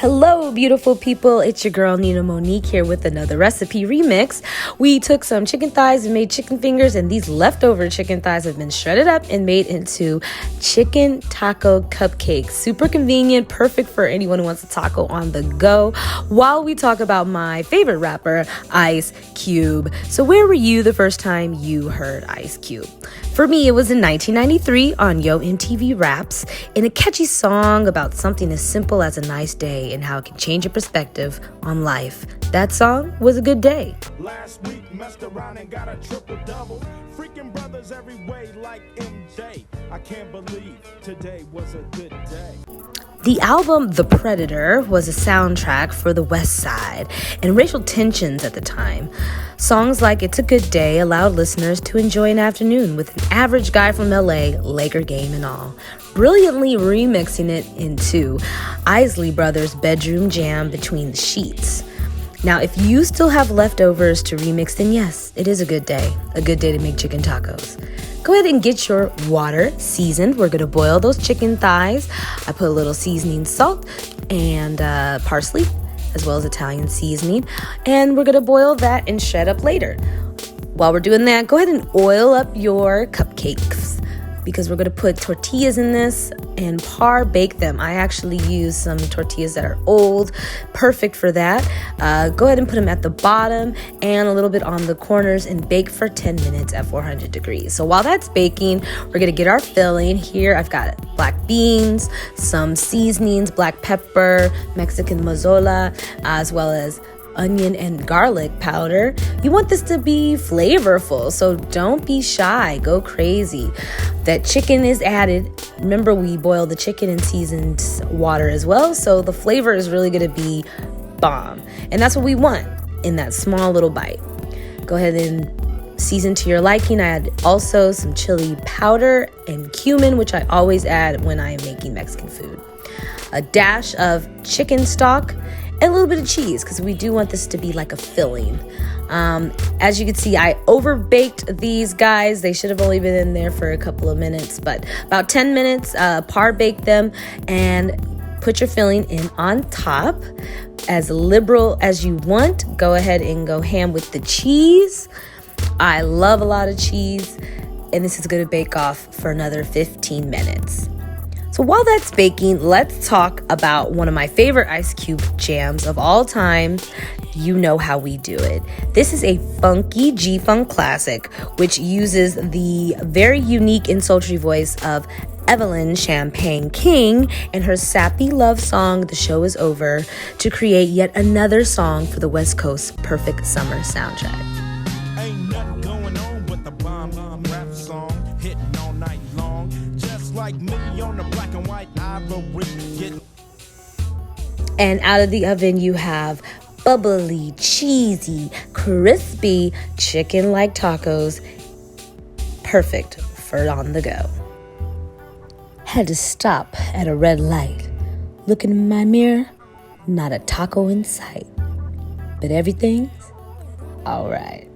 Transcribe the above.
Hello, beautiful people. It's your girl, Nina Monique, here with another recipe remix. We took some chicken thighs and made chicken fingers, and these leftover chicken thighs have been shredded up and made into chicken taco cupcakes. Super convenient, perfect for anyone who wants a taco on the go, while we talk about my favorite rapper, Ice Cube. So where were you the first time you heard Ice Cube? For me, it was in 1993 on Yo MTV Raps, in a catchy song about something as simple as a nice day and how it can change your perspective on life. That song was A Good Day. Last week messed around and got a triple-double. Freaking brothers every way like MJ. I can't believe today was a good day. The album The Predator was a soundtrack for the West Side and racial tensions at the time. Songs like It's a Good Day allowed listeners to enjoy an afternoon with an average guy from LA, Laker game and all, brilliantly remixing it into Isley Brothers' bedroom jam Between the Sheets. Now, if you still have leftovers to remix, then yes, it is a good day to make chicken tacos. Go ahead and get your water seasoned. We're gonna boil those chicken thighs. I put a little seasoning, salt, and parsley, as well as Italian seasoning. And we're gonna boil that and shred up later. While we're doing that, go ahead and oil up your cupcakes, because we're gonna put tortillas in this and par bake them. I actually use some tortillas that are old, perfect for that. Go ahead and put them at the bottom and a little bit on the corners and bake for 10 minutes at 400 degrees. So while that's baking, we're gonna get our filling. Here I've got black beans, some seasonings, black pepper, Mexican mazola, as well as onion and garlic powder. You want this to be flavorful, so don't be shy, go crazy. That chicken is added. Remember, we boiled the chicken in seasoned water as well, so the flavor is really gonna be bomb. And that's what we want in that small little bite. Go ahead and season to your liking. I add also some chili powder and cumin, which I always add when I am making Mexican food. A dash of chicken stock, and a little bit of cheese, because we do want this to be like a filling. As you can see, I overbaked these guys. They should have only been in there for a couple of minutes, but about 10 minutes, par bake them and put your filling in on top. As liberal as you want, go ahead and go ham with the cheese. I love a lot of cheese, and this is going to bake off for another 15 minutes. So while that's baking, let's talk about one of my favorite Ice Cube jams of all time, You Know How We Do It. This is a funky G-Funk classic, which uses the very unique and sultry voice of Evelyn Champagne King and her sappy love song, The Show Is Over, to create yet another song for the West Coast Perfect Summer soundtrack. Ain't nothing going on but the bomb rap song hitting all night long. Just like me on the black and white ivory. And out of the oven, you have bubbly, cheesy, crispy chicken-like tacos, perfect for on the go. Had to stop at a red light. Looking in my mirror, not a taco in sight, but everything's all right.